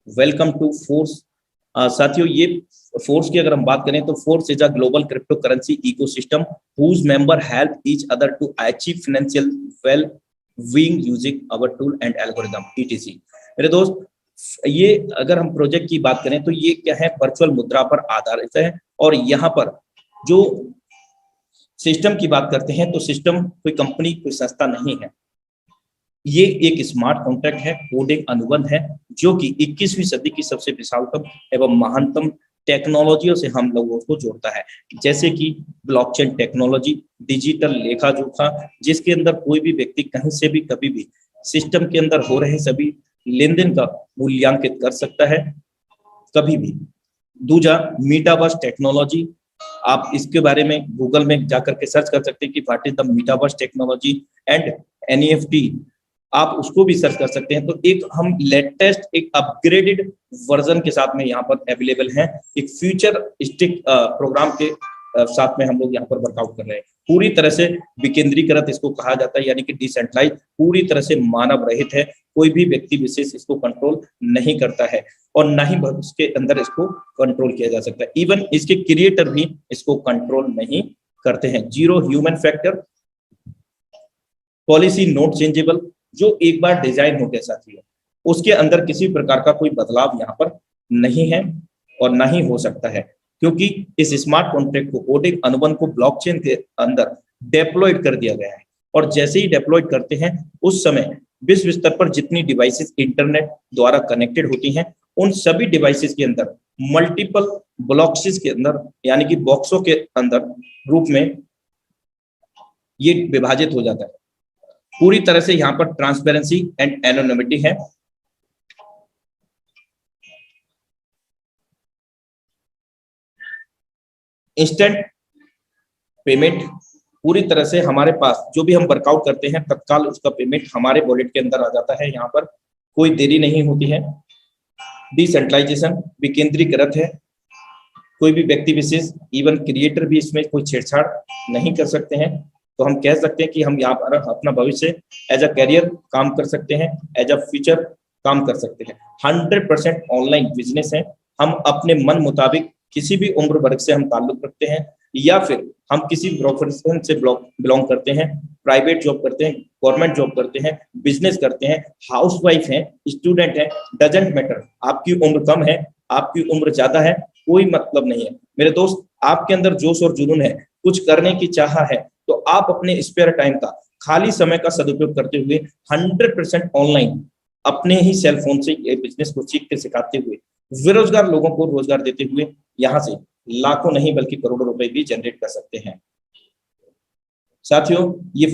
Welcome to force. साथियों, ये force की अगर हम बात करें तो force is a global crypto currency ecosystem whose member help each other to achieve financial well being using our tool and algorithm ETC. मेरे दोस्त, ये अगर हम प्रोजेक्ट की बात करें तो ये क्या है, वर्चुअल मुद्रा पर आधारित है। और यहाँ पर जो सिस्टम की बात करते हैं तो सिस्टम कोई कंपनी, कोई संस्था नहीं है। ये एक स्मार्ट कॉन्ट्रैक्ट है, कोडिंग अनुबंध है, जो कि 21वीं सदी की सबसे विशालतम एवं महानतम टेक्नोलॉजियों से हम लोगों को जोड़ता है, जैसे कि ब्लॉकचेन टेक्नोलॉजी, डिजिटल लेखा जोखा, जिसके अंदर कोई भी व्यक्ति कहीं से भी कभी भी सिस्टम के अंदर हो रहे सभी लेन देन का मूल्यांकित कर सकता है कभी भी। दूसरा, मीटावर्स टेक्नोलॉजी। आप इसके बारे में गूगल में जाकर के सर्च कर सकते हैं कि what is the metaverse technology and NEFT, आप उसको भी सर्च कर सकते हैं। तो एक हम लेटेस्ट, एक अपग्रेडेड वर्जन के साथ में यहाँ पर अवेलेबल है, एक फ्यूचर स्टिक प्रोग्राम के साथ में हम लोग यहाँ पर वर्कआउट कर रहे हैं। पूरी तरह से विकेंद्रीकृत इसको कहा जाता है, यानी कि डिसेंट्रलाइज, पूरी तरह से मानव रहित है। कोई भी व्यक्ति विशेष इसको कंट्रोल नहीं करता है और ना ही उसके अंदर इसको कंट्रोल किया जा सकता है। इवन इसके क्रिएटर भी इसको कंट्रोल नहीं करते हैं। Zero human factor, policy not changeable, जो एक बार डिजाइन हो गया साथियों, उसके अंदर किसी प्रकार का कोई बदलाव यहाँ पर नहीं है और ना ही हो सकता है, क्योंकि इस स्मार्ट कॉन्ट्रैक्ट को, कोडिंग अनुबंध को ब्लॉकचेन के अंदर डेप्लॉयड कर दिया गया है। और जैसे ही डेप्लॉयड करते हैं उस समय विश्व स्तर पर जितनी डिवाइसेस इंटरनेट द्वारा कनेक्टेड होती हैं, उन सभी डिवाइसेस के अंदर मल्टीपल ब्लॉक्स के अंदर, यानी कि बॉक्सों के अंदर रूप में ये विभाजित हो जाता है। पूरी तरह से यहाँ पर ट्रांसपेरेंसी एंड एनोनिमिटी है। इंस्टेंट पेमेंट, पूरी तरह से हमारे पास जो भी हम वर्कआउट करते हैं तत्काल उसका पेमेंट हमारे वॉलेट के अंदर आ जाता है, यहाँ पर कोई देरी नहीं होती है। डिसेंट्रलाइजेशन, विकेंद्रीकृत है, कोई भी व्यक्ति विशेष, इवन क्रिएटर भी इसमें कोई छेड़छाड़ नहीं कर सकते हैं। तो हम कह सकते हैं कि हम यहाँ पर अपना भविष्य एज अ कैरियर काम कर सकते हैं, एज अ फ्यूचर काम कर सकते हैं। 100% ऑनलाइन बिजनेस है। हम अपने मन मुताबिक किसी भी उम्र वर्ग से हम ताल्लुक रखते हैं, या फिर हम किसी प्रोफेशन से बिलोंग करते हैं, प्राइवेट जॉब करते हैं, गवर्नमेंट जॉब करते हैं, बिजनेस करते हैं, हाउसवाइफ हैं, स्टूडेंट हैं, डजंट मैटर। आपकी उम्र कम है, आपकी उम्र ज्यादा है, कोई मतलब नहीं है। मेरे दोस्त, आपके अंदर जोश और जुनून है, कुछ करने की चाह है, तो आप अपने स्पेयर टाइम का, खाली समय का सदुपयोग करते हुए 100% ऑनलाइन अपने ही सेल फोन से ये बिजनेस को सीखते सिखाते हुए, बेरोजगार लोगों को रोजगार देते हुए यहाँ से लाखों नहीं बल्कि करोड़ों रुपए भी जनरेट कर सकते हैं। साथियों, ये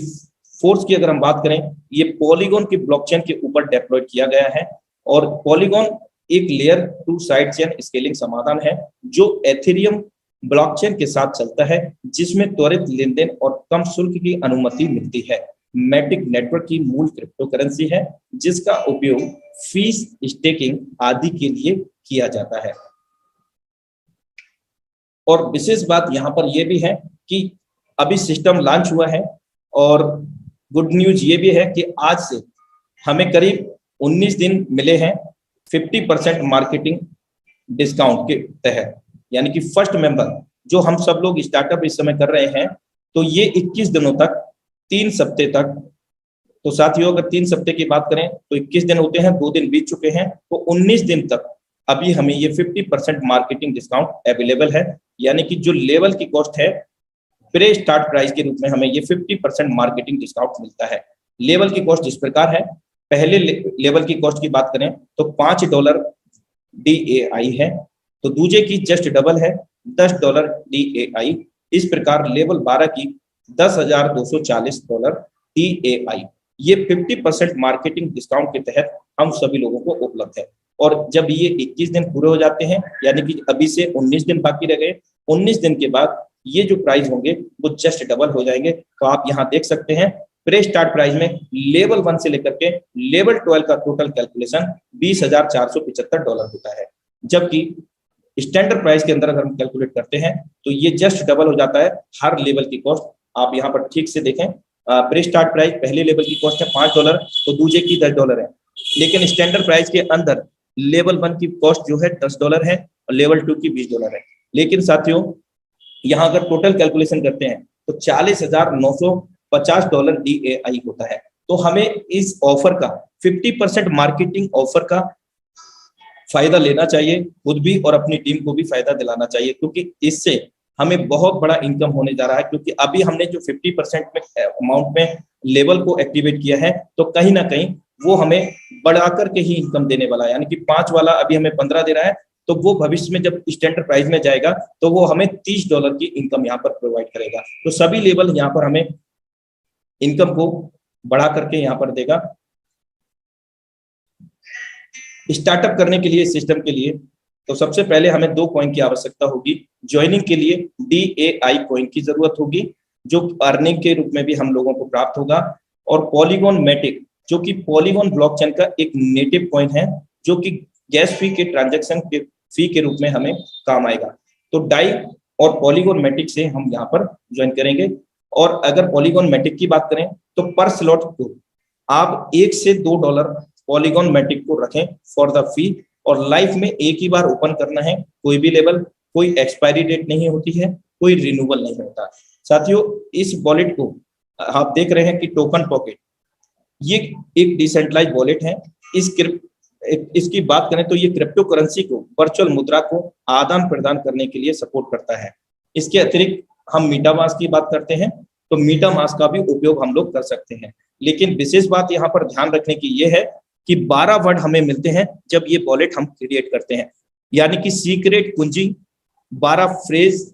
फोर्स की अगर हम बात करें, ये पॉलीगॉन की ब्लॉकचेन के ऊपर डेप्लॉयड किया गया है। और पॉलीगॉन एक लेयर 2 साइड चेन स्केलिंग समाधान है जो एथेरियम ब्लॉकचेन के साथ चलता है, जिसमें त्वरित लेन देन और कम शुल्क की अनुमति मिलती है। मैटिक नेटवर्क की मूल क्रिप्टो करेंसी है, जिसका उपयोग फीस, स्टेकिंग आदि के लिए किया जाता है। और विशेष बात यहाँ पर यह भी है कि अभी सिस्टम लॉन्च हुआ है, और गुड न्यूज ये भी है कि आज से हमें करीब 19 दिन मिले हैं 50% मार्केटिंग डिस्काउंट के तहत, यानी कि फर्स्ट मेंबर जो हम सब लोग स्टार्टअप इस समय कर रहे हैं, तो ये 21 दिनों तक, 3 सप्ते तक। तो साथियों, अगर 3 सप्ते की बात करें तो 21 दिन होते हैं, 2 दिन बीत चुके हैं, तो 19 दिन तक अभी हमें ये 50% मार्केटिंग डिस्काउंट अवेलेबल है। यानी कि जो लेवल की कॉस्ट है, प्रे स्टार्ट प्राइस के रूप में हमें ये 50% मार्केटिंग डिस्काउंट मिलता है। लेवल की कॉस्ट इस प्रकार है, पहले लेवल की कॉस्ट की बात करें तो $5 DAI है, तो दूसरे की जस्ट डबल है, $10 DAI। इस प्रकार लेवल 12 की $10,240 DAI। ये 50% मार्केटिंग डिस्काउंट के तहत हम सभी लोगों को उपलब्ध है। और जब ये 21 दिन पूरे हो जाते हैं, यानी कि अभी से 19 दिन बाकी रह गए, 19 दिन के बाद ये जो प्राइस होंगे वो जस्ट डबल हो जाएंगे। तो आप यहाँ देख सकते हैं, प्रे स्टार्ट प्राइस में लेवल 1 से लेकर के लेवल 12 का टोटल कैलकुलेशन $20,475 होता है, जबकि स्टैंडर्ड प्राइस के अंदर अगर हम कैलकुलेट करते हैं तो ये जस्ट डबल हो जाता है हर लेवल की कॉस्ट। आप यहाँ पर ठीक से देखें, प्री स्टार्ट प्राइस पहले लेवल की कॉस्ट है $5, तो दूसरे की $10 है, लेकिन स्टैंडर्ड प्राइस के अंदर लेवल 1 की कॉस्ट जो है $10 है और लेवल 2 की $20 है। लेकिन साथियों यहाँ अगर टोटल कैलकुलेशन करते हैं तो $40,950 DAI होता है। तो हमें इस ऑफर का 50% मार्केटिंग ऑफर का फायदा लेना चाहिए, खुद भी और अपनी टीम को भी फायदा दिलाना चाहिए, क्योंकि इससे हमें बहुत बड़ा इनकम होने जा रहा है। क्योंकि अभी हमने जो 50% में अमाउंट में लेवल को एक्टिवेट किया है, तो कहीं ना कहीं वो हमें बढ़ा करके ही इनकम देने वाला है। यानी कि 5 वाला अभी हमें 15 दे रहा है, तो वो भविष्य में जब स्टैंडर्ड प्राइस में जाएगा तो वो हमें $30 की इनकम यहाँ पर प्रोवाइड करेगा। तो सभी लेवल यहाँ पर हमें इनकम को बढ़ा करके यहाँ पर देगा। स्टार्टअप करने के लिए सिस्टम के लिए तो सबसे पहले हमें 2 कॉइन की आवश्यकता होगी। ज्वाइनिंग के लिए DAI कॉइन की जरूरत होगी, जो अर्निंग के रूप में भी हम लोगों को प्राप्त होगा। और पॉलीगॉन मैटिक, जो कि पॉलीगॉन ब्लॉकचेन का एक नेटिव कॉइन है, जो कि गैस फी के ट्रांजैक्शन के फी के रूप में हमें काम आएगा। तो डाई और पॉलीगॉन मैटिक से हम यहाँ पर ज्वाइन करेंगे। और अगर पॉलीगॉन मैटिक की बात करें तो पर स्लॉट को आप $1 से $2 पॉलीगॉन मैटिक को रखें फॉर द फी, और लाइफ में एक ही बार ओपन करना है। कोई भी लेवल, कोई एक्सपायरी डेट नहीं होती है, कोई रिन्यूअल नहीं होता। साथियों इस वॉलेट को आप देख रहे हैं कि टोकन पॉकेट, ये एक डिसेंट्रलाइज वॉलेट है। इसकी बात करें तो ये क्रिप्टो करेंसी को, वर्चुअल मुद्रा को आदान प्रदान करने के लिए सपोर्ट करता है। इसके अतिरिक्त हम मीटामास्क की बात करते हैं तो मीटामास्क का भी उपयोग हम लोग कर सकते हैं। लेकिन विशेष बात यहाँ पर ध्यान रखने की ये है कि 12 वर्ड हमें मिलते हैं जब ये वॉलेट हम क्रिएट करते हैं। यानी कि सीक्रेट कुंजी, 12 फ्रेज,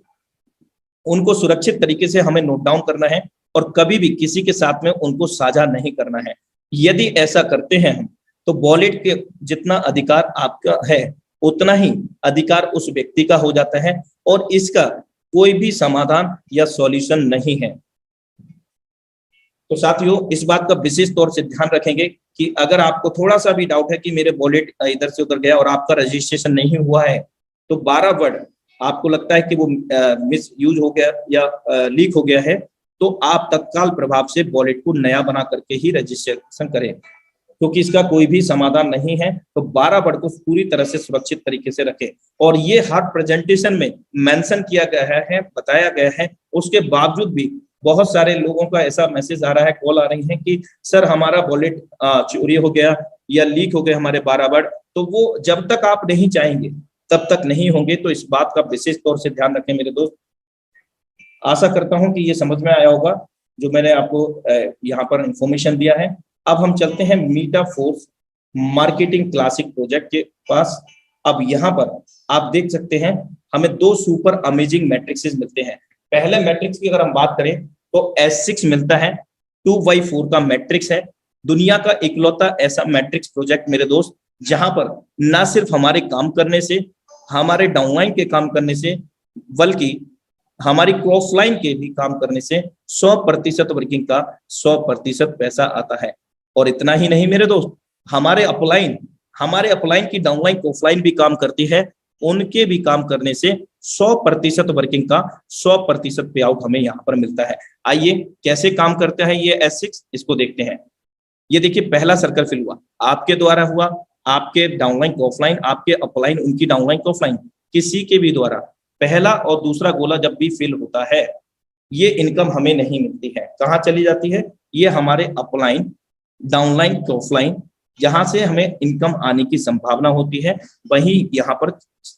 उनको सुरक्षित तरीके से हमें नोट डाउन करना है और कभी भी किसी के साथ में उनको साझा नहीं करना है। यदि ऐसा करते हैं हम, तो वॉलेट के जितना अधिकार आपका है उतना ही अधिकार उस व्यक्ति का हो जाता है, और इसका कोई भी समाधान या सॉल्यूशन नहीं है। तो साथियों इस बात का विशेष तौर से ध्यान रखेंगे कि अगर आपको थोड़ा सा भी डाउट है कि मेरे वॉलेट इधर से उधर गया और आपका रजिस्ट्रेशन नहीं हुआ है, तो 12 वर्ड आपको लगता है कि वो मिस यूज हो गया या लीक हो गया है, तो आप तत्काल प्रभाव से वॉलेट को नया बना करके ही रजिस्ट्रेशन करें, क्योंकि इसका कोई भी समाधान नहीं है। तो 12 वर्ड को पूरी तरह से सुरक्षित तरीके से रखें। और ये हर प्रेजेंटेशन में मेंशन किया गया है, बताया गया है, उसके बावजूद भी बहुत सारे लोगों का ऐसा मैसेज आ रहा है, कॉल आ रही है कि सर हमारा वॉलेट चोरी हो गया या लीक हो गए हमारे 12 वर्ड। तो वो जब तक आप नहीं चाहेंगे तब तक नहीं होंगे। तो इस बात का विशेष तौर से ध्यान रखें मेरे दोस्त। आशा करता हूं कि ये समझ में आया होगा जो मैंने आपको यहाँ पर इंफॉर्मेशन दिया है। अब हम चलते हैं मीटाफोर्स मार्केटिंग क्लासिक प्रोजेक्ट के पास। अब यहाँ पर आप देख सकते हैं हमें 2 सुपर अमेजिंग मैट्रिक्सेस मिलते हैं। पहले मैट्रिक्स की अगर हम बात करें तो S6 मिलता है, 2x4 का मैट्रिक्स है। दुनिया का इकलौता ऐसा मैट्रिक्स प्रोजेक्ट मेरे दोस्त, जहां पर ना सिर्फ हमारे काम करने से, हमारे डाउनलाइन के काम करने से, बल्कि हमारी ऑफलाइन के भी काम करने से 100% वर्किंग का 100% पैसा आता है। और इतना ही नहीं मेरे दोस्त, हमारे अपलाइन की डाउनलाइन ऑफलाइन भी काम करती है, उनके भी काम करने से 100% वर्किंग का 100% पे आउट हमें यहाँ पर मिलता है। आइए कैसे काम करता है ये S6, इसको देखते हैं। ये देखिए पहला सर्कल फिल हुआ, आपके द्वारा हुआ, आपके डाउनलाइन को ऑफलाइन, आपके अपलाइन उनकी डाउनलाइन को ऑफलाइन, किसी के भी द्वारा पहला और दूसरा गोला जब भी फिल होता है, ये इनकम हमें नहीं मिलती है। कहाँ चली जाती है? ये हमारे अपलाइन, डाउनलाइन को ऑफलाइन, जहां से हमें इनकम आने की संभावना होती है, वहीं यहाँ पर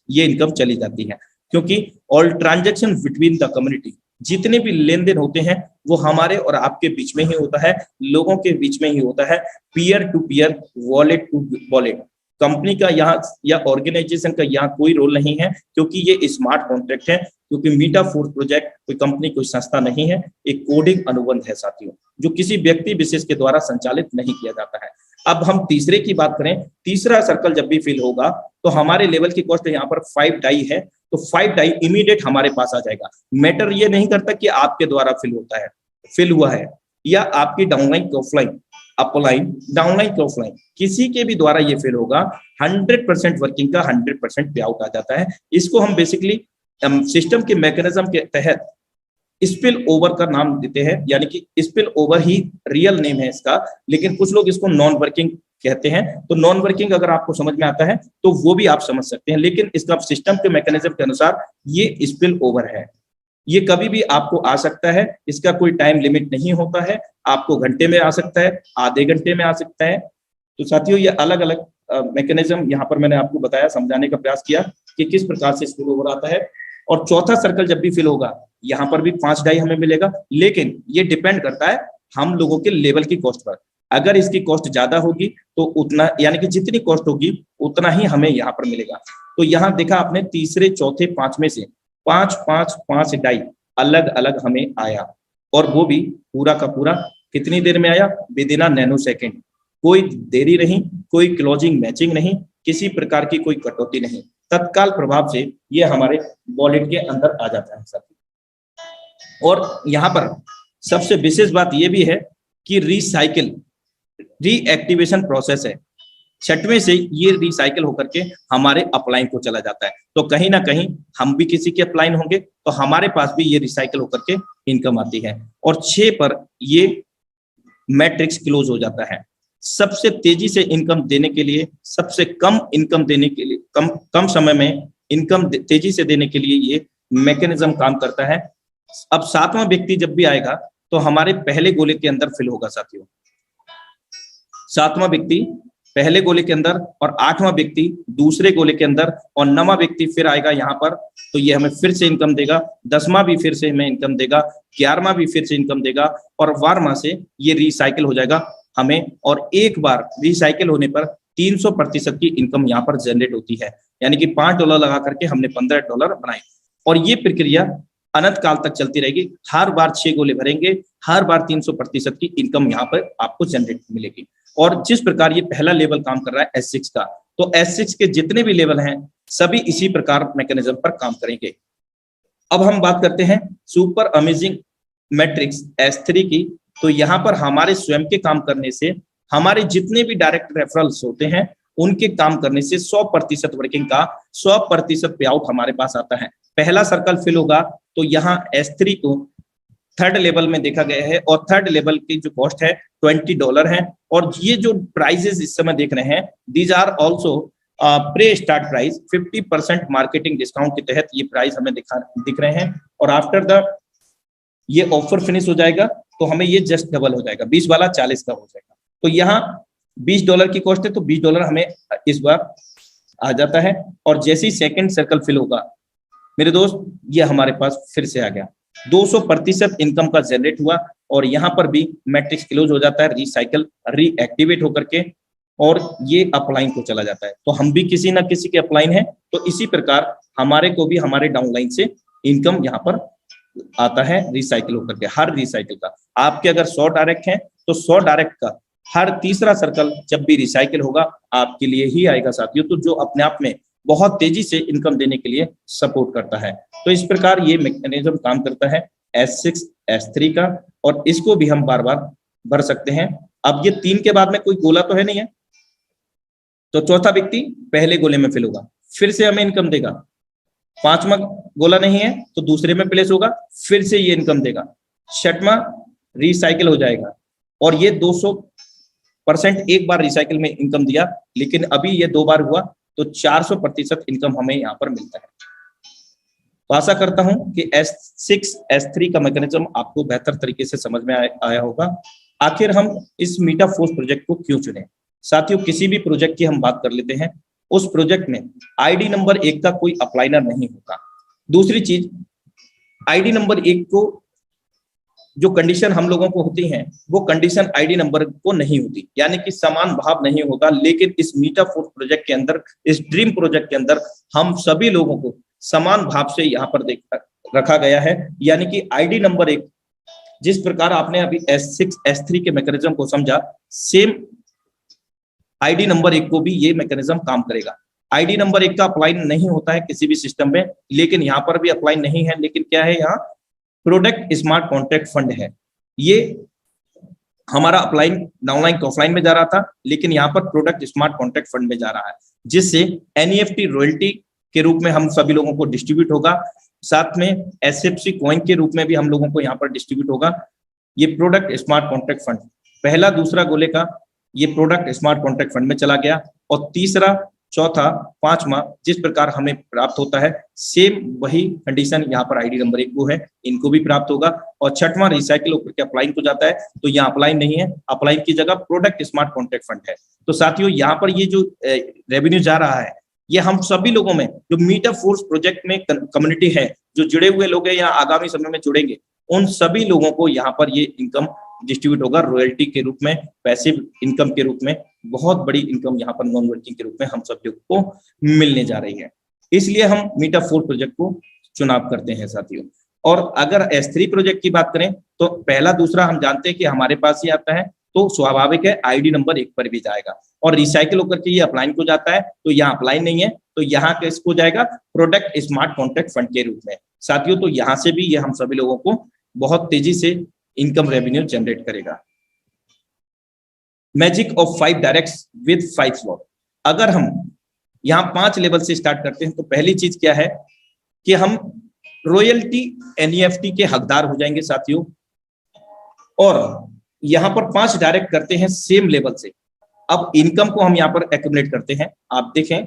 ये इनकम चली जाती है। क्योंकि all transaction between the community, जितने भी लेन देन होते हैं वो हमारे और आपके बीच में ही होता है, लोगों के बीच में ही होता है, peer to peer, wallet to wallet. Company का यहाँ या ऑर्गेनाइजेशन का यहाँ कोई रोल नहीं है, क्योंकि ये स्मार्ट कॉन्ट्रैक्ट है। क्योंकि मीटाफोर्स प्रोजेक्ट कोई कंपनी, कोई संस्था नहीं है, एक कोडिंग अनुबंध है साथियों, जो किसी व्यक्ति विशेष के द्वारा संचालित नहीं किया जाता है। अब हम तीसरे की बात करें, तीसरा सर्कल जब भी फिल होगा तो हमारे लेवल की कॉस्ट यहाँ पर 5 डाई है, तो 5 डाई इमीडिएट हमारे पास आ जाएगा। मैटर ये नहीं करता कि आपके द्वारा फिल होता है, फिल हुआ है, या आपकी downline offline, upline, downline offline, किसी के भी द्वारा ये फिल होगा, 100% वर्किंग का 100% पे आउट आ जाता है। इसको हम बेसिकली सिस्टम के मैकेनिज्म के तहत स्पिल ओवर का नाम देते हैं, यानी कि स्पिल ओवर ही रियल नेम है इसका, लेकिन कुछ लोग इसको नॉन वर्किंग कहते हैं। तो नॉन वर्किंग अगर आपको समझ में आता है तो वो भी आप समझ सकते हैं, लेकिन इसका सिस्टम के मैकेनिज्म के अनुसार ये स्पिल ओवर है। ये कभी भी आपको आ सकता है, इसका कोई टाइम लिमिट नहीं होता है, आपको घंटे में आ सकता है, आधे घंटे में आ सकता है। तो साथियों ये अलग अलग मैकेनिज्म यहाँ पर मैंने आपको बताया, समझाने का प्रयास किया कि किस प्रकार से स्पिल ओवर आता है। और चौथा सर्कल जब भी फिल होगा यहाँ पर भी 5 डाई हमें मिलेगा, लेकिन ये डिपेंड करता है हम लोगों के लेवल की कॉस्ट पर। अगर इसकी कॉस्ट ज्यादा होगी तो उतना, यानी कि जितनी कॉस्ट होगी उतना ही हमें यहाँ पर मिलेगा। तो यहाँ देखा आपने तीसरे चौथे पांचवें से 5 डाई अलग अलग हमें आया, और वो भी पूरा का पूरा कितनी देर में आया, विदिन अ नैनो सेकेंड। कोई देरी नहीं, कोई क्लोजिंग मैचिंग नहीं, किसी प्रकार की कोई कटौती नहीं, तत्काल प्रभाव से ये हमारे वॉलेट के अंदर आ जाता है साथियों। और यहाँ पर सबसे विशेष बात ये भी है कि रिसाइकिल रीएक्टिवेशन प्रोसेस है, छठवें से ये रिसाइकिल होकर के हमारे अपलाइन को चला जाता है। तो कहीं ना कहीं हम भी किसी के अपलाइन होंगे तो हमारे पास भी ये रिसाइकिल होकर के इनकम आती है। और 6 पर ये मैट्रिक्स क्लोज हो जाता है। सबसे तेजी से इनकम देने के लिए, सबसे कम इनकम देने के लिए, कम समय में इनकम तेजी से देने के लिए ये मैकेनिज्म काम करता है। अब 7वां व्यक्ति जब भी आएगा तो हमारे पहले गोले के अंदर फिल होगा साथियों, 7वां व्यक्ति पहले गोले के अंदर, और 8वां व्यक्ति दूसरे गोले के अंदर, और 9वां व्यक्ति फिर आएगा यहाँ पर, तो ये हमें फिर से इनकम देगा। 10वां भी फिर से हमें इनकम देगा, 11वां भी फिर से इनकम देगा, और 12वां से ये रिसाइकिल हो जाएगा हमें। और एक बार रिसाइकिल होने पर 300% की इनकम यहाँ पर जनरेट होती है, यानी कि $5 लगा करके हमने $15 बनाए। और ये प्रक्रिया अनंत काल तक चलती रहेगी। हर बार 6 गोले भरेंगे, हर बार 300% की इनकम यहाँ पर आपको जनरेट मिलेगी। और जिस प्रकार ये पहला लेवल काम कर रहा है S6 का, तो S6 के जितने भी लेवल हैं सभी इसी प्रकार मैकेनिज्म पर काम करेंगे। अब हम बात करते हैं सुपर अमेजिंग मैट्रिक्स S3 की। तो यहाँ पर हमारे स्वयं के काम करने से, हमारे जितने भी डायरेक्ट रेफरल्स होते हैं उनके काम करने से 100% वर्किंग का 100% पे आउट हमारे पास आता है। पहला सर्कल फिल होगा तो यहाँ S3 को थर्ड लेवल में देखा गया है, और थर्ड लेवल की जो कॉस्ट है $20 है। और ये जो प्राइजेस इस समय देख रहे हैं, these are also pre start price, 50% marketing discount के तहत ये प्राइस हमें दिख रहे हैं। और आफ्टर द ये ऑफर फिनिश हो जाएगा तो हमें ये जस्ट डबल हो जाएगा, 20 वाला 40 का हो जाएगा। तो यहाँ $20 की कॉस्ट है तो $20 हमें इस बार आ जाता है। और जैसे ही सेकेंड सर्कल फिल होगा मेरे दोस्त, ये हमारे पास फिर से आ गया, 200% इनकम का जनरेट हुआ। और यहाँ पर भी मैट्रिक्स क्लोज हो जाता है, रिसाइकल रीएक्टिवेट होकर के, और ये अपलाइन को चला जाता है। तो हम भी किसी ना किसी के अपलाइन है, तो इसी प्रकार हमारे को भी हमारे डाउनलाइन से इनकम यहाँ पर आता है रिसाइकिल होकर के। हर रिसाइकिल का आपके अगर 100 डायरेक्ट हैं तो 100 डायरेक्ट का हर तीसरा सर्कल जब भी रिसाइकिल होगा आपके लिए ही आएगा साथियों, तो जो अपने आप में बहुत तेजी से इनकम देने के लिए सपोर्ट करता है। तो इस प्रकार ये मैकेनिज्म काम करता है S6 S3 का, और इसको भी हम बार बार भर सकते हैं। अब ये 3 के बाद में कोई गोला तो है नहीं है, तो चौथा व्यक्ति पहले गोले में फिल होगा, फिर से हमें इनकम देगा। 5वां गोला नहीं है तो दूसरे में प्लेस होगा, फिर से ये इनकम देगा। 6वां रिसाइकिल हो जाएगा, और ये 200% एक बार रिसाइकिल में इनकम दिया, लेकिन अभी ये 2 बार हुआ तो 400% इनकम हमें यहाँ पर मिलता है। तो आशा करता हूं कि S6 S3 का मैकेनिज्म आपको बेहतर तरीके से समझ में आया होगा। आखिर हम इस मीटाफोर्स प्रोजेक्ट को क्यों चुने? साथियों, किसी भी प्रोजेक्ट की हम बात कर लेते हैं, उस प्रोजेक्ट में आईडी नंबर 1 का कोई अप्लाइनर नहीं होता। दूसरी चीज, आईडी नंबर 1 को जो कंडीशन हम लोगों को होती है वो कंडीशन आईडी नंबर को नहीं होती, यानी कि समान भाव नहीं होता। लेकिन इस मीटाफोर्स प्रोजेक्ट के अंदर, इस ड्रीम प्रोजेक्ट के अंदर हम सभी लोगों को समान भाव से यहाँ पर रखा गया है, यानी कि आईडी नंबर 1 जिस प्रकार आपने अभी S6 S3 के मैकेनिज्म को समझा, सेम आईडी नंबर 1 को भी ये मैकेनिज्म काम करेगा। आईडी नंबर 1 का अप्लाइन नहीं होता है किसी भी सिस्टम में, लेकिन यहाँ पर भी अप्लाइन नहीं है। लेकिन क्या है, यहाँ प्रोडक्ट स्मार्ट कॉन्ट्रैक्ट फंड है। ये हमारा अप्लाइन डाउनलाइन को ऑफलाइन में जा रहा था, लेकिन यहाँ पर प्रोडक्ट स्मार्ट कॉन्ट्रैक्ट फंड में जा रहा है, जिससे NEFT रॉयल्टी के रूप में हम सभी लोगों को डिस्ट्रीब्यूट होगा। साथ में एसएफसी कॉइन के रूप में भी हम लोगों को यहाँ पर डिस्ट्रीब्यूट होगा। ये प्रोडक्ट स्मार्ट कॉन्ट्रैक्ट फंड पहला दूसरा गोले का ये प्रोडक्ट स्मार्ट कॉन्ट्रैक्ट फंड में चला गया, और तीसरा चौथा पांचवा जिस प्रकार हमें प्राप्त होता है सेम वही कंडीशन यहाँ पर आईडी नंबर 1 को है, इनको भी प्राप्त होगा। और छठवां रिसाइकिल होकर के अपलाइन को जाता है, तो यहाँ अपलाइन नहीं है, अपलाइन की जगह प्रोडक्ट स्मार्ट कॉन्ट्रैक्ट फंड है। तो साथियों यहाँ पर ये जो रेवेन्यू जा रहा है ये हम सभी लोगों में जो मीट द फोर्स प्रोजेक्ट में कम्युनिटी है, जो जुड़े हुए लोग हैं या आगामी समय में जुड़ेंगे, उन सभी लोगों को यहाँ पर ये इनकम डिस्ट्रीब्यूट होगा रॉयल्टी के रूप में, पैसिव इनकम के रूप में। बहुत बड़ी इनकम यहाँ पर नॉन वर्किंग के रूप में हम सब लोगों को मिलने जा रही है, इसलिए हम मीट द फोर्स प्रोजेक्ट को चुनाव करते हैं साथियों। और अगर S3 प्रोजेक्ट की बात करें तो पहला दूसरा हम जानते हैं कि हमारे पास ही आता है, तो स्वाभाविक है आईडी नंबर 1 पर भी जाएगा, और रिसाइकिल होकर के ये अपलाइन को जाता है, तो यहाँ अपलाइन नहीं है, तो यहाँ किसको जाएगा, प्रोडक्ट स्मार्ट कॉन्ट्रैक्ट फंड के रूप में साथियों। तो यहाँ से भी ये हम सभी लोगों को बहुत तेजी से इनकम रेवेन्यू जनरेट करेगा। Magic of 5 directs with 5 slot. अगर हम यहाँ 5 लेवल से स्टार्ट करते हैं तो पहली चीज क्या है कि हम रॉयल्टी NEFT के हकदार हो जाएंगे साथियों, और यहाँ पर 5 डायरेक्ट करते हैं सेम लेवल से। अब इनकम को हम यहाँ पर एक्यूमुलेट करते हैं। आप देखें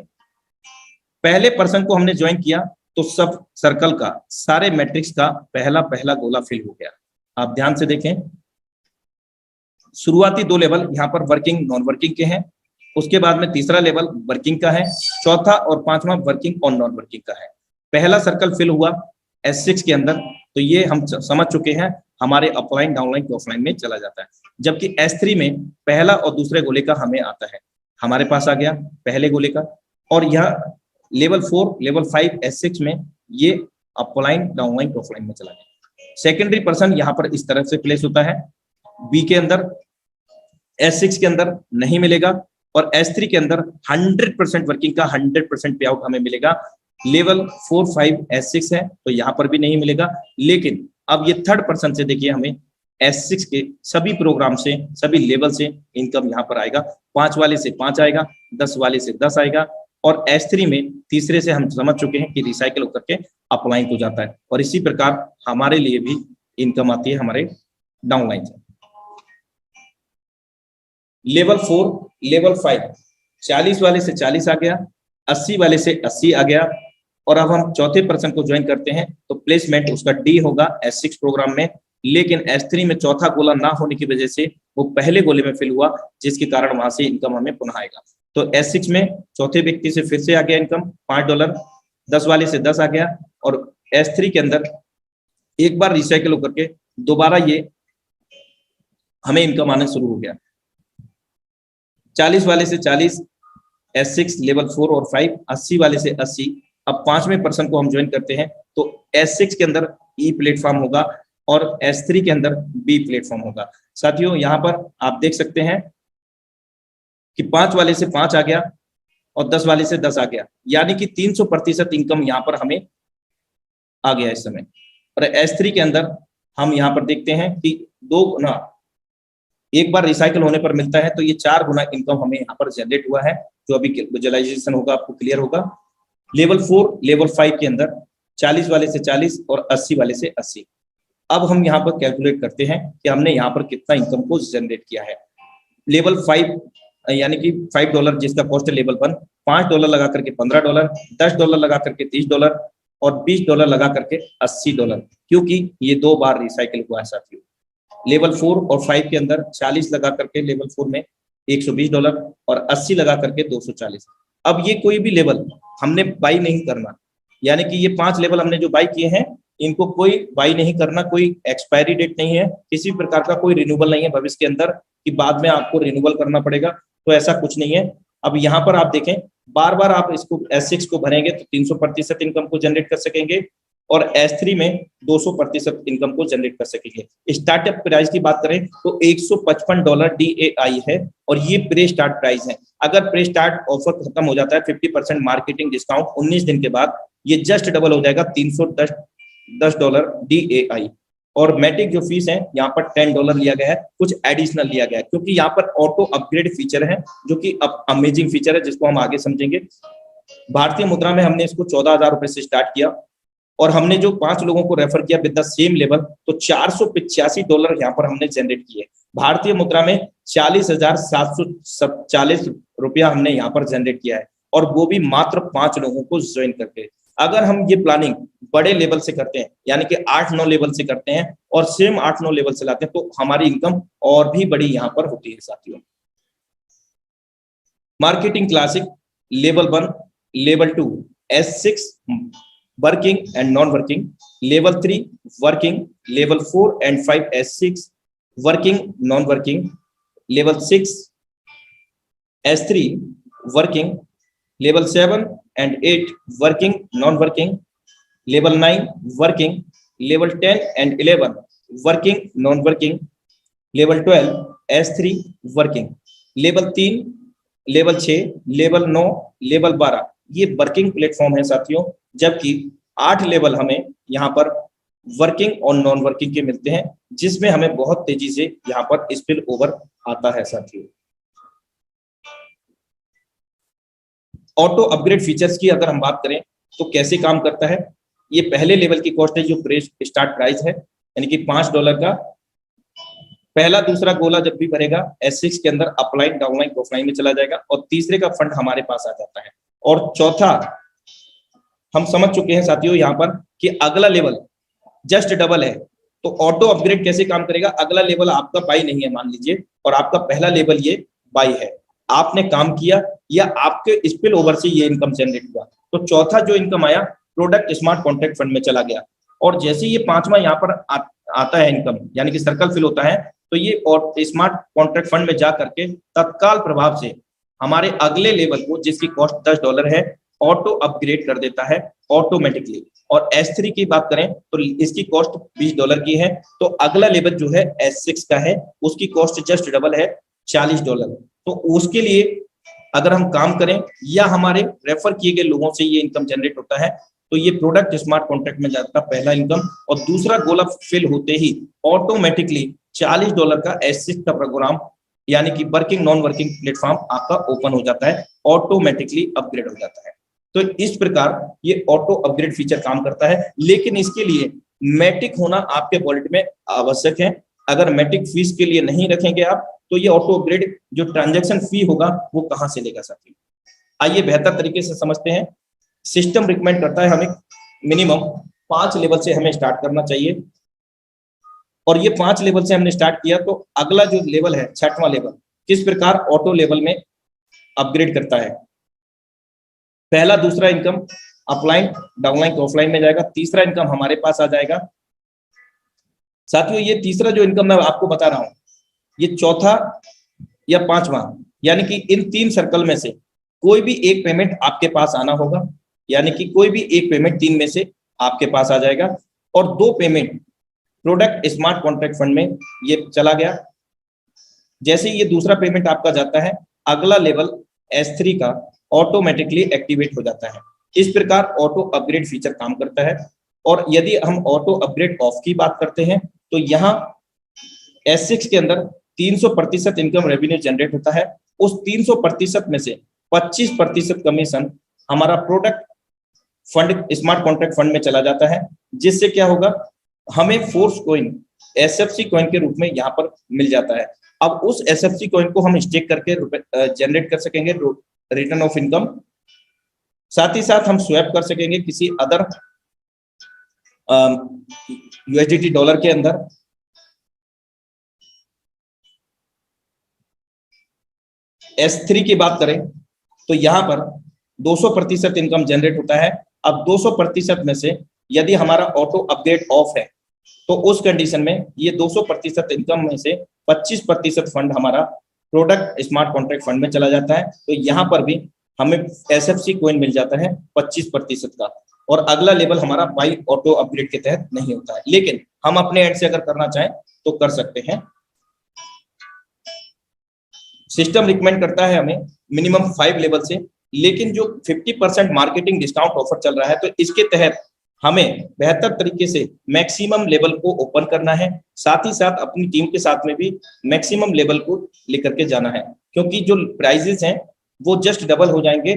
पहले पर्सन को हमने ज्वाइन किया तो सब सर्कल का सारे मैट्रिक्स का पहला पहला गोला फिल हो गया। आप ध्यान से देखें, शुरुआती 2 लेवल यहाँ पर वर्किंग नॉन वर्किंग के हैं, उसके बाद में तीसरा लेवल वर्किंग का है, चौथा और पांचवा वर्किंग और नॉन वर्किंग का है। पहला सर्कल फिल हुआ S6 के अंदर, तो ये हम समझ चुके हैं हमारे अपलाइन डाउनलाइन ऑफलाइन में चला जाता है। जबकि S3 में पहला और दूसरे गोले का हमें आता है, हमारे पास आ गया पहले गोले का, और यह लेवल 4 लेवल 5 S6 में ये अपलाइन डाउनलाइन ऑफलाइन में चला गया। सेकेंडरी पर्सन यहाँ पर इस तरह से प्लेस होता है, बी के अंदर, S6 के अंदर नहीं मिलेगा, और S3 के अंदर 100% वर्किंग का 100% पे आउट हमें मिलेगा। लेवल 4 5 S6 है तो यहाँ पर भी नहीं मिलेगा, लेकिन अब ये थर्ड पर्सन से देखिए हमें S6 के सभी प्रोग्राम से सभी लेवल से इनकम यहाँ पर आएगा। 5 वाले से 5 आएगा, 10 वाले से 10 आएगा, और S3 में तीसरे से हम समझ चुके हैं कि रिसाइकिल होकर के अपलाइन को जाता है, और इसी प्रकार हमारे लिए भी इनकम आती है हमारे डाउनलाइन से। लेवल 4 लेवल 5 40 वाले से 40 आ गया, 80 वाले से 80 आ गया, और अब हम चौथे पर्सन को ज्वाइन करते हैं तो प्लेसमेंट उसका D होगा S6 प्रोग्राम में, लेकिन S3 में चौथा गोला ना होने की वजह से वो पहले गोले में फिल हुआ, जिसके कारण वहां से इनकम हमें पुनः आएगा। तो S6 में चौथे व्यक्ति से फिर से आ गया इनकम $5, 10 वाले से 10 आ गया, और S3 के अंदर एक बार रिसाइकिल होकर के दोबारा ये हमें इनकम आना शुरू हो गया। 40 वाले से 40 S6 लेवल 4 और 5, 80 वाले से 80। अब पांचवें पर्सन को हम ज्वाइन करते हैं तो S6 के अंदर E प्लेटफॉर्म होगा और S3 के अंदर B प्लेटफॉर्म होगा। साथियों यहाँ पर आप देख सकते हैं कि 5 वाले से 5 आ गया और 10 वाले से 10 आ गया, यानी कि 300% इनकम यहाँ पर हमें आ गया इस समय। और S3 के अंदर हम यहाँ पर देखते हैं कि 2 गुना एक बार रिसाइकिल होने पर मिलता है, तो ये 4 गुना इनकम हमें यहाँ पर जनरेट हुआ है, जो अभी विजुअलाइजेशन होगा आपको क्लियर होगा। लेवल 4 लेवल 5 के अंदर 40 वाले से 40 और 80 वाले से 80। अब हम यहाँ पर कैलकुलेट करते हैं कि हमने यहाँ पर कितना इनकम को जनरेट किया है। लेवल 5 यानी कि $5 जिसका कॉस्ट है लेवल 1, $5 लगा करके $15, $10 लगा करके $30 और $20 लगा करके $80, क्योंकि ये 2 बार रिसाइकिल हुआ है साथियों। लेवल 4 और 5 के अंदर 40 लगा करके लेवल 4 में $120 और 80 लगा करके 240। अब ये कोई भी लेवल हमने बाई नहीं करना, यानी कि ये 5 लेवल हमने जो बाई किए हैं इनको कोई बाई नहीं करना, कोई एक्सपायरी डेट नहीं है, किसी प्रकार का कोई रिन्यूअल नहीं है भविष्य के अंदर कि बाद में आपको रिन्यूअल करना पड़ेगा, तो ऐसा कुछ नहीं है। अब यहाँ पर आप देखें बार बार आप इसको S6 को भरेंगे तो 300% इनकम को जनरेट कर सकेंगे और S3 में 200% इनकम को जनरेट कर सकेंगे। स्टार्टअप प्राइस की बात करें तो $155 DAI है और ये प्री स्टार्ट प्राइस है। अगर प्री स्टार्ट ऑफर खत्म हो जाता है 50% मार्केटिंग डिस्काउंट 19 दिन के बाद, ये जस्ट डबल हो जाएगा $310 DAI। और मैटिक जो फीस है यहाँ पर $10 लिया गया है, कुछ एडिशनल लिया गया है क्योंकि यहाँ पर ऑटो अपग्रेड फीचर है जो कि अमेजिंग फीचर है जिसको हम आगे समझेंगे। भारतीय मुद्रा में हमने इसको 14,000 रुपए से स्टार्ट किया और हमने जो 5 लोगों को रेफर किया विद द सेम लेवल, तो $485 यहाँ पर हमने जनरेट किए। भारतीय मुद्रा में 40,740 रुपया हमने यहाँ पर जनरेट किया है, और वो भी मात्र 5 लोगों को ज्वाइन करके। अगर हम ये प्लानिंग बड़े लेवल से करते हैं, यानी कि 8-9 लेवल से करते हैं और सेम 8-9 लेवल से लाते हैं, तो हमारी इनकम और भी बड़ी यहाँ पर होती है साथियों। Marketing classic level 1, level 2 S6 working and non working, level 3 working, level 4 and 5 S6 working non working, level 6 S3 working, level 7 and 8 working non working, level 9 working, level 10 and 11 working non working, level 12 S3 working, level 3, level 6, level 9, level 12 ये working platform है साथियों, जबकि 8 level हमें यहाँ पर working और non working के मिलते हैं, जिसमें हमें बहुत तेजी से यहाँ पर स्पिल ओवर आता है साथियों। ऑटो अपग्रेड फीचर्स की अगर हम बात करें तो कैसे काम करता है, ये पहले लेवल की कॉस्ट है जो स्टार्ट प्राइस है, यानी कि $5 का पहला दूसरा गोला जब भी भरेगा S6 के अंदर अपलाइन डाउनलाइन ऑफलाइन में चला जाएगा, और तीसरे का फंड हमारे पास आ जाता है। और चौथा हम समझ चुके हैं साथियों यहाँ पर कि अगला लेवल जस्ट डबल है, तो ऑटो अपग्रेड कैसे काम करेगा, अगला लेवल आपका बाई नहीं है मान लीजिए, और आपका पहला लेवल ये बाई है, आपने काम किया या आपके स्पिल ओवर से ये इनकम जनरेट हुआ, तो चौथा जो इनकम आया प्रोडक्ट स्मार्ट कॉन्ट्रैक्ट फंड में चला गया। और जैसे ये 5वां यहाँ पर आता है इनकम, यानी कि सर्कल फिल होता है, तो ये और स्मार्ट कॉन्ट्रैक्ट फंड में जा करके तत्काल प्रभाव से हमारे अगले लेवल को, जिसकी कॉस्ट $10 है, ऑटो अपग्रेड कर देता है ऑटोमेटिकली। और S3 की बात करें तो इसकी कॉस्ट $20 की है, तो अगला लेवल जो है S6 का है, उसकी कॉस्ट जस्ट डबल है $40। तो उसके लिए अगर हम काम करें या हमारे रेफर किए गए लोगों से ये इनकम जनरेट होता है, तो ये प्रोडक्ट स्मार्ट कॉन्ट्रैक्ट में जाता है पहला इनकम, और दूसरा गोला फिल होते ही ऑटोमेटिकली $40 का S6 का प्रोग्राम, यानी कि वर्किंग नॉन वर्किंग प्लेटफॉर्म आपका ओपन हो जाता है, ऑटोमेटिकली अपग्रेड हो जाता है। तो इस प्रकार ये ऑटो अपग्रेड फीचर काम करता है, लेकिन इसके लिए मैटिक होना आपके वॉलेट में आवश्यक है। अगर मैटिक फीस के लिए नहीं रखेंगे आप, तो ये ऑटो अपग्रेड जो ट्रांजैक्शन फी होगा वो कहां से लेगा साथियों। आइए बेहतर तरीके से समझते हैं। सिस्टम रिकमेंड करता है हमें मिनिमम 5 लेवल से हमें स्टार्ट करना चाहिए, और ये 5 लेवल से हमने स्टार्ट किया, तो अगला जो लेवल है 6वां लेवल किस प्रकार ऑटो लेवल में अपग्रेड करता है। पहला दूसरा इनकम अपलाइन डाउनलाइन ऑफलाइन में जाएगा, तीसरा इनकम हमारे पास आ जाएगा साथियों। ये तीसरा जो इनकम मैं आपको बता रहा हूं, ये चौथा या 5वां, यानी कि इन 3 सर्कल में से कोई भी एक पेमेंट आपके पास आना होगा, यानी कि कोई भी एक पेमेंट 3 में से आपके पास आ जाएगा, और 2 payment product smart contract fund में ये चला गया। जैसे ये दूसरा पेमेंट आपका जाता है, अगला लेवल S3 का ऑटोमेटिकली एक्टिवेट हो जाता है। इस प्रकार ऑटो अपग्रेड फीचर काम करता है। और यदि हम ऑटो अपग्रेड ऑफ की बात करते हैं, तो यहाँ S6 के अंदर 300% इनकम रेवेन्यू जनरेट होता है। उस 300% में से 25% कमीशन हमारा product fund smart contract fund में चला जाता है, जिससे क्या होगा, हमें फोर्स कॉइन SFC कॉइन के रूप में यहाँ पर मिल जाता है। अब उस SFC कॉइन को हम स्टेक करके जनरेट कर सकेंगे रिटर्न ऑफ इनकम, साथ ही साथ हम स्वैप कर सकेंगे किसी अदर USDT डॉलर के अंदर। S3 की बात करें तो यहाँ पर 200% इनकम जनरेट होता है। अब 200% में से यदि हमारा ऑटो अपग्रेड ऑफ है, तो उस कंडीशन में ये 200% इनकम में से 25% फंड हमारा प्रोडक्ट स्मार्ट कॉन्ट्रैक्ट फंड में चला जाता है। तो यहाँ पर भी हमें SFC कॉइन मिल जाता है 25% का, और अगला लेवल हमारा बाई ऑटो अपग्रेड के तहत नहीं होता है, लेकिन हम अपने एंड से अगर करना चाहें तो कर सकते हैं। सिस्टम रिकमेंड करता है हमें मिनिमम 5 लेवल से, लेकिन जो 50% मार्केटिंग डिस्काउंट ऑफर चल रहा है, तो इसके तहत हमें बेहतर तरीके से मैक्सिमम लेवल को ओपन करना है, साथ ही साथ अपनी टीम के साथ में भी मैक्सिमम लेवल को लेकर के जाना है, क्योंकि जो प्राइजेस हैं वो जस्ट डबल हो जाएंगे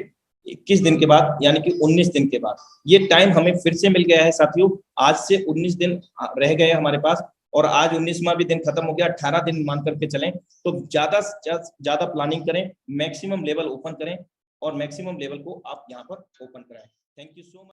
21 दिन के बाद, यानी कि 19 दिन के बाद। ये टाइम हमें फिर से मिल गया है साथियों। आज से 19 दिन रह गए हमारे पास, और आज 19वां भी दिन खत्म हो गया। 18 दिन मान करके चलें तो ज्यादा प्लानिंग करें, मैक्सिमम लेवल ओपन करें, और मैक्सिमम लेवल को आप यहाँ पर ओपन कराएं। Thank you so much.